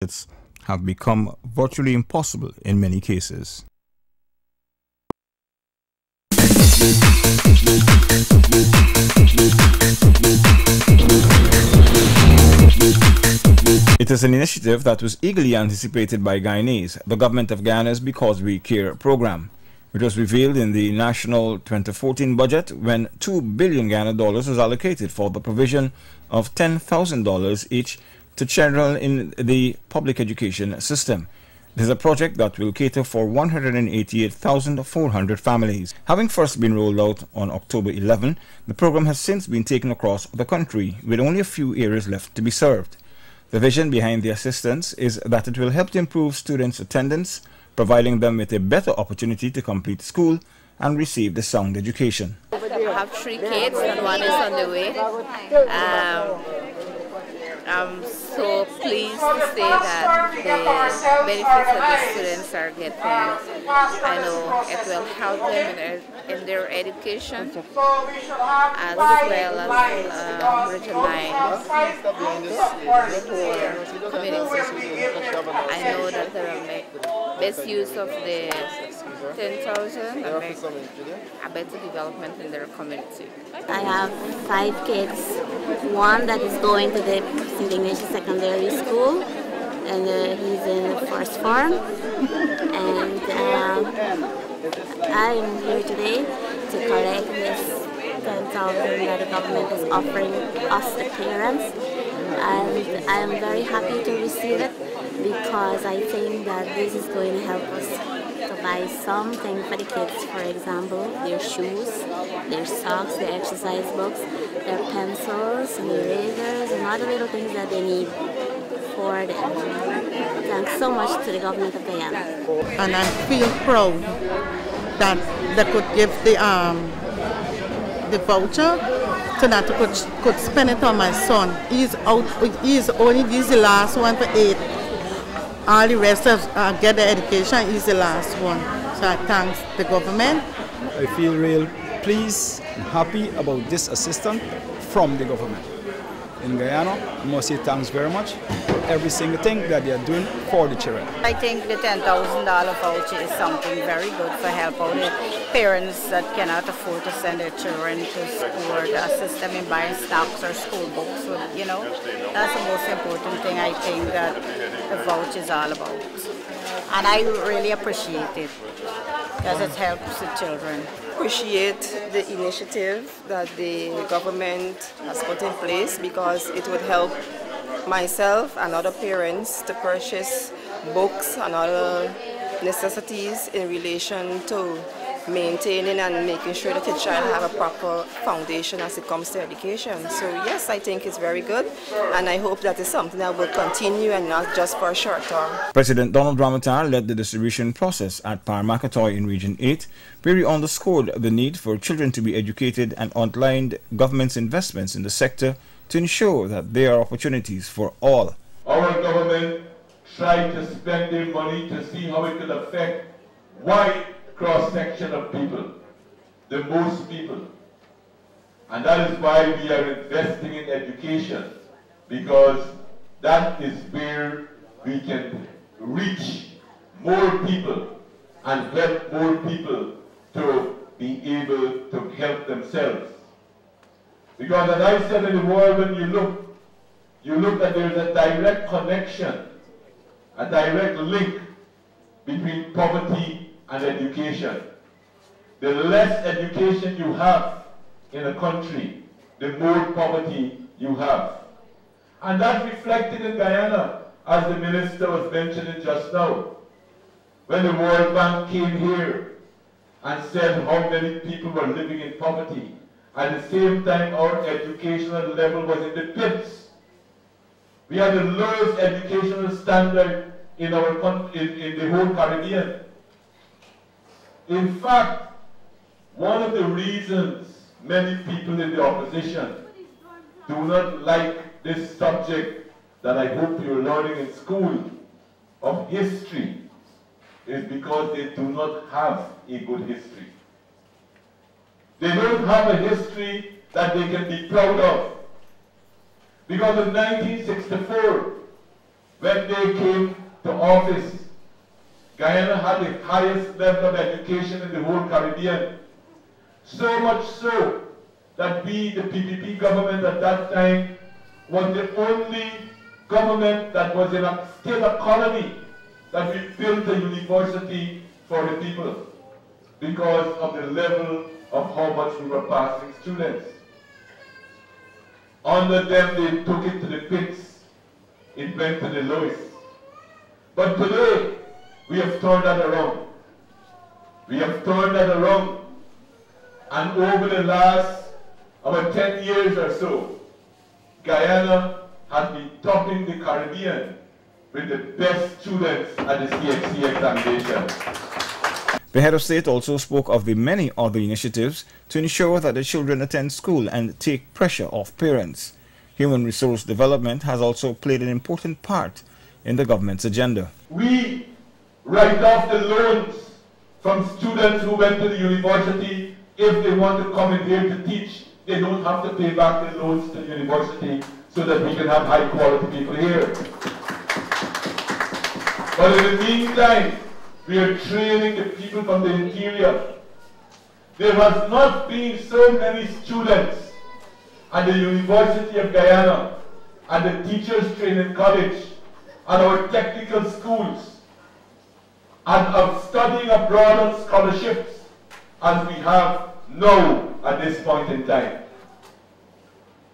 have become virtually impossible in many cases. It is an initiative that was eagerly anticipated by Guyanese, the government of Guyana's Because We Care program. It was revealed in the national 2014 budget when $2 billion was allocated for the provision of $10,000 each to children in the public education system. It is a project that will cater for 188,400 families. Having first been rolled out on October 11, the program has since been taken across the country, with only a few areas left to be served. The vision behind the assistance is that it will help to improve students' attendance, providing them with a better opportunity to complete school and receive the sound education. I have 3 kids and one is on the way. I'm so pleased to say that the benefits that the students are getting, I know it will help them in their education as well as regionalize the whole community. I know that they will make best use of the 10,000 and make a better development in their community. I have 5 kids. One that is going to the St. Ignatius Secondary School, and he's in the first form. And I'm here today to collect this 10,000 that the government is offering us, the parents. And I'm very happy to receive it because I think that this is going to help us to buy something for the kids, for example, their shoes, their socks, their exercise books, their pencils, and erasers, and other little things that they need for them. Thanks so much to the government of Guyana. And I feel proud that they could give the voucher so that I could spend it on my son. He's the last one for 8. All the rest of get the education is the last one. So I thank the government. I feel real pleased and happy about this assistance from the government. In Guyana, I must say thanks very much for every single thing that they are doing for the children. I think the $10,000 voucher is something very good for help out the parents that cannot afford to send their children to school, or to assist them in buying stocks or school books. So, you know, that's the most important thing I think that the voucher is all about. And I really appreciate it because it helps the children. Appreciate the initiative that the government has put in place because it would help myself and other parents to purchase books and other necessities in relation to maintaining and making sure that the child have a proper foundation as it comes to education. So yes, I think it's very good, and I hope that is something that will continue and not just for a short term. President Donald Ramatar led the distribution process at Parmakatoy in Region 8, where he underscored the need for children to be educated and outlined government's investments in the sector to ensure that there are opportunities for all. Our government tried to spend their money to see how it could affect wide cross-section of people, the most people. And that is why we are investing in education, because that is where we can reach more people and help more people to be able to help themselves. Because as I said in the world, when you look that there is a direct connection, a direct link between poverty and education. The less education you have in a country, the more poverty you have. And that's reflected in Guyana, as the minister was mentioning just now. When the World Bank came here and said how many people were living in poverty, at the same time our educational level was in the pits. We had the lowest educational standard in our country, in the whole Caribbean. In fact, one of the reasons many people in the opposition do not like this subject that I hope you're learning in school of history is because they do not have a good history. They don't have a history that they can be proud of. Because in 1964, when they came to office, Guyana had the highest level of education in the whole Caribbean. So much so that we, the PPP government at that time, was the only government that was in a still a colony that we built a university for the people because of the level of how much we were passing students. Under them, they took it to the pits. It went to the lowest. But today, we have turned that around. We have turned that around. And over the last about 10 years or so, Guyana has been topping the Caribbean with the best students at the CXC examination. The head of state also spoke of the many other initiatives to ensure that the children attend school and take pressure off parents. Human resource development has also played an important part in the government's agenda. We write off the loans from students who went to the university. If they want to come in here to teach, they don't have to pay back the loans to the university so that we can have high quality people here. But in the meantime, we are training the people from the interior. There has not been so many students at the University of Guyana, at the Teachers Training College, at our technical schools, and of studying abroad on scholarships as we have now at this point in time.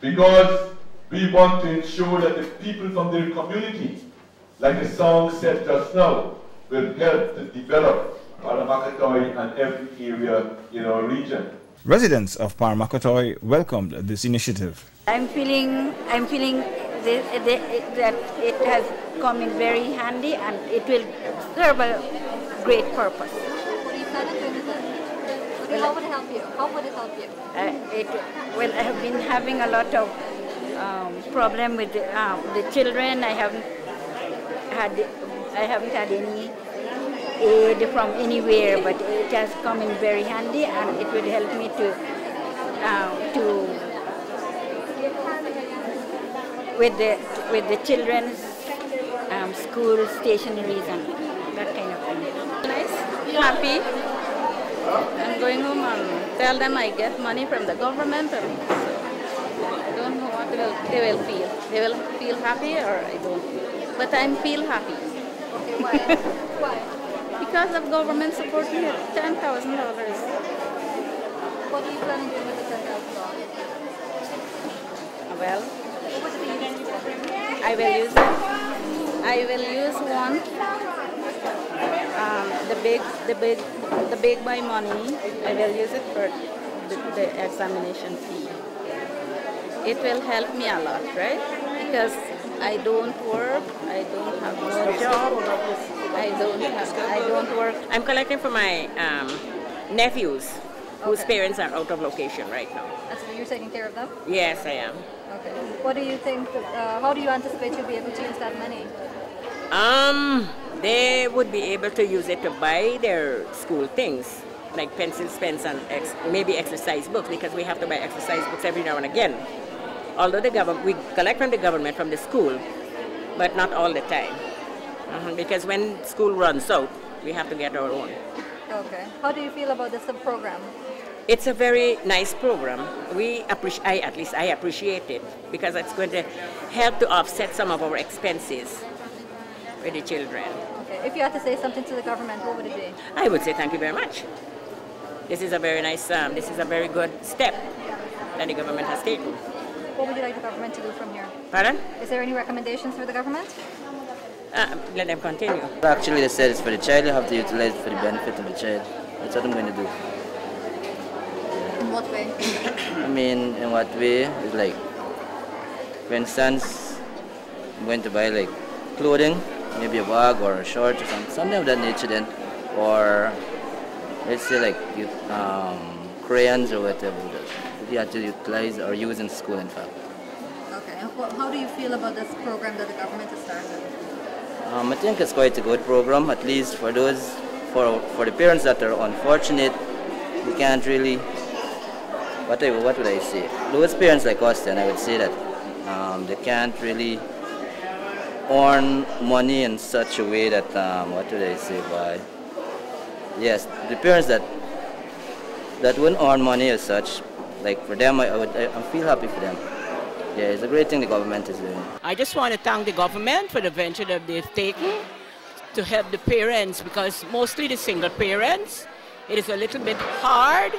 Because we want to ensure that the people from their community, like the song said just now, will help to develop Paramakatoy and every area in our region. Residents of Paramakatoy welcomed this initiative. I'm feeling that it has come in very handy and it will serve a great purpose. What do you plan on doing with it? How would it help you? How would it help you? Well, I have been having a lot of problem with the children. I haven't had any aid from anywhere, but it has come in very handy, and it will help me to with the children's school stationeries and that kind of thing. Nice, happy. I'm going home and tell them I get money from the government, and so I don't know what they will feel. They will feel happy, or I don't. But I feel happy. Okay, why? Why? Because of government support here, $10,000. What are you planning to do with the $10,000? Well, What would you use it for? I will use it. I will use one. The big buy money. I will use it for the examination fee. It will help me a lot, right? Because I don't work. I don't have no job. I don't work. I'm collecting for my nephews, whose parents are out of location right now. So you're taking care of them? Yes, I am. Okay. What do you think, how do you anticipate you'll be able to use that money? They would be able to use it to buy their school things, like pencils, pens, and maybe exercise books, because we have to buy exercise books every now and again. Although we collect from the government, from the school, but not all the time. Because when school runs out, we have to get our own. Okay. How do you feel about this program? It's a very nice program. At least I appreciate it, because it's going to help to offset some of our expenses with the children. Okay. If you had to say something to the government, what would it be? I would say thank you very much. This is a very nice, this is a very good step that the government has taken. What would you like the government to do from here? Pardon? Is there any recommendations for the government? Let them continue. Actually, they said it's for the child. You have to utilize it for the benefit of the child. That's what I'm going to do. In what way? I mean, in what way? It's like, for instance, I'm going to buy like clothing, maybe a bag or a shirt or something of that nature then. Or let's say like crayons or whatever that you have to utilize or use in school, in fact. Okay. And how do you feel about this program that the government has started? I think it's quite a good program, at least for those, for the parents that are unfortunate. They can't really, what would I say? Those parents like us, then I would say that they can't really earn money in such a way that, what do they say, why? Yes, the parents that wouldn't earn money as such, like for them, I feel happy for them. Yeah, it's a great thing the government is doing. I just want to thank the government for the venture that they've taken to help the parents, because mostly the single parents, it is a little bit hard,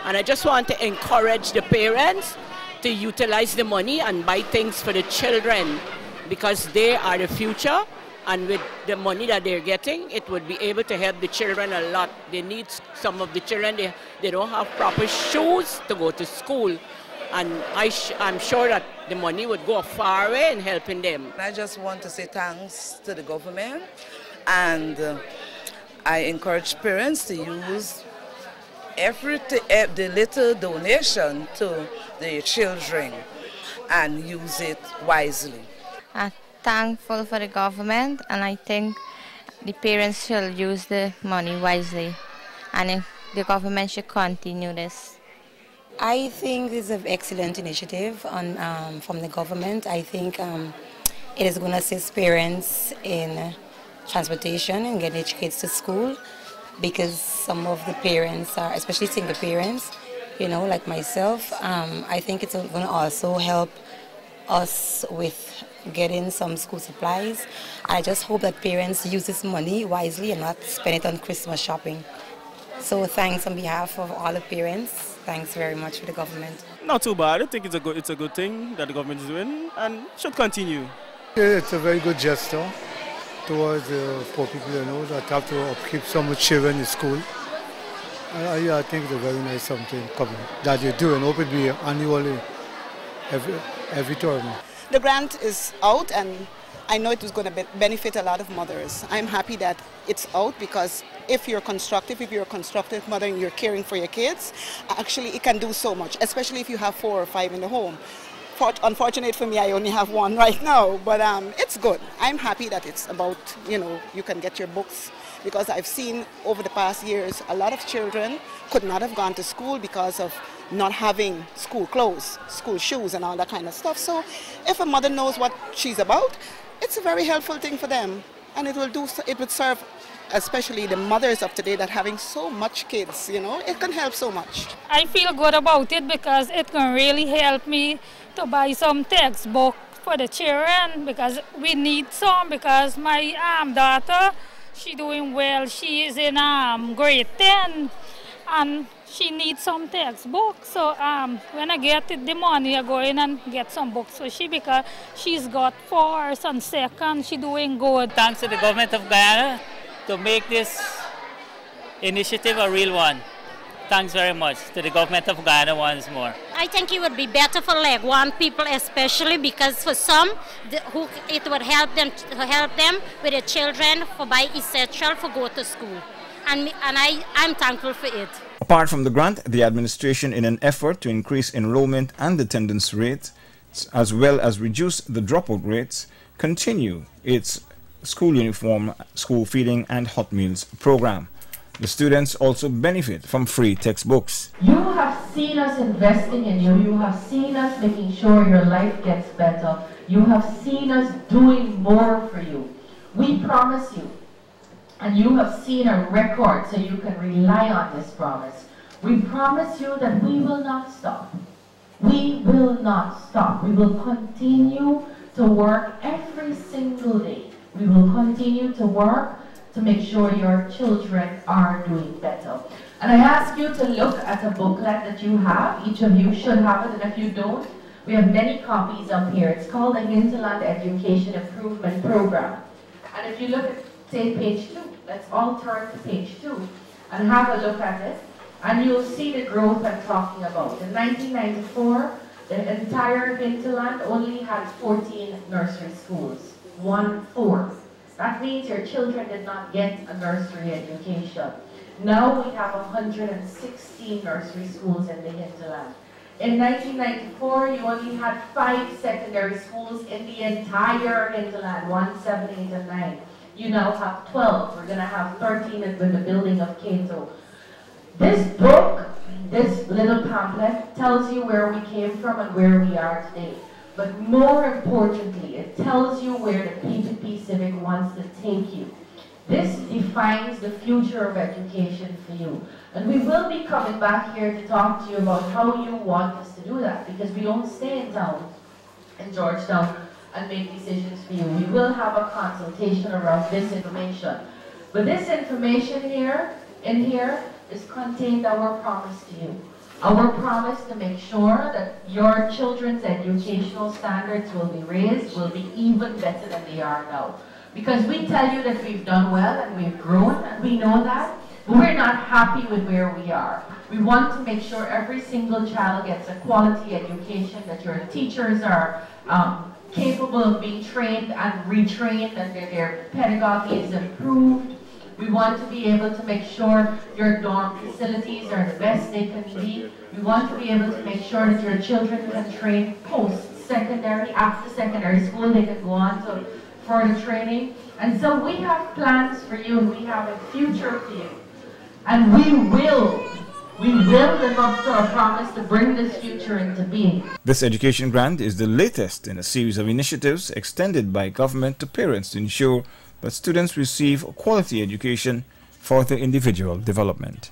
and I just want to encourage the parents to utilize the money and buy things for the children, because they are the future, and with the money that they're getting, it would be able to help the children a lot. They need, some of the children, they don't have proper shoes to go to school, and I'm sure that the money would go a far way in helping them. I just want to say thanks to the government, and I encourage parents to use the little donation to their children and use it wisely. I'm thankful for the government, and I think the parents should use the money wisely, and the government should continue this. I think this is an excellent initiative from the government. I think it is going to assist parents in transportation and getting their kids to school, because some of the parents are, especially single parents, you know, like myself. I think it's going to also help us with getting some school supplies. I just hope that parents use this money wisely and not spend it on Christmas shopping. So thanks on behalf of all the parents. Thanks very much for the government. Not too bad. I think it's a good thing that the government is doing and should continue. It's a very good gesture towards poor people, you know, that have to upkeep some children in school. I think it's a very nice something that you do, and hope it be annually every term. The grant is out, and I know it was going to benefit a lot of mothers. I'm happy that it's out, because if you're a constructive mother and you're caring for your kids, actually it can do so much, especially if you have 4 or 5 in the home. Unfortunate for me, I only have 1 right now, but it's good. I'm happy that it's about, you know, you can get your books, because I've seen over the past years a lot of children could not have gone to school because of not having school clothes, school shoes and all that kind of stuff. So if a mother knows what she's about, it's a very helpful thing for them, and it would serve especially the mothers of today that having so much kids, you know, it can help so much. I feel good about it because it can really help me to buy some textbook for the children, because we need some, because my daughter, she doing well. She is in grade 10 and she needs some textbooks. So when I get the money, I go in and get some books for she, because she's got 4s and 2nd. She doing good. Thanks to the government of Guyana to make this initiative a real one. Thanks very much to the government of Guyana once more. I think it would be better for Leg 1 people especially, because for some, it would help them with their children for buy essential for go to school. And I'm thankful for it. Apart from the grant, the administration, in an effort to increase enrollment and attendance rates, as well as reduce the dropout rates, continue its school uniform, school feeding and hot meals program. The students also benefit from free textbooks. You have seen us investing in you. You have seen us making sure your life gets better. You have seen us doing more for you. We promise you, and you have seen a record, so you can rely on this promise. We promise you that we will not stop. We will not stop. We will continue to work every single day. We will continue to work to make sure your children are doing better. And I ask you to look at a booklet that you have. Each of you should have it, and if you don't, we have many copies up here. It's called the Hinterland Education Improvement Program. And if you look at, say, page 2, let's all turn to page 2 and have a look at it, and you'll see the growth I'm talking about. In 1994, the entire hinterland only had 14 nursery schools. 1/4. That means your children did not get a nursery education. Now we have 116 nursery schools in the hinterland. In 1994, you only had 5 secondary schools in the entire hinterland, 1, 7, 8, and 9. You now have 12. We're going to have 13 with the building of Cato. This book, this little pamphlet, tells you where we came from and where we are today. but more importantly, it tells you where the P2P Civic wants to take you. This defines the future of education for you. And we will be coming back here to talk to you about how you want us to do that, because we don't stay in town, in Georgetown, and make decisions for you. We will have a consultation around this information. But this information in here, is contained our promise to you. Our promise to make sure that your children's educational standards will be raised, will be even better than they are now. Because we tell you that we've done well and we've grown, and we know that, but we're not happy with where we are. We want to make sure every single child gets a quality education, that your teachers are capable of being trained and retrained, and their pedagogy is improved. We want to be able to make sure your dorm facilities are the best they can be. We want to be able to make sure that your children can train post-secondary, after secondary school, they can go on to further training. And so we have plans for you, and we have a future for you. And we will live up to our promise to bring this future into being. This education grant is the latest in a series of initiatives extended by government to parents to ensure that students receive quality education for their individual development.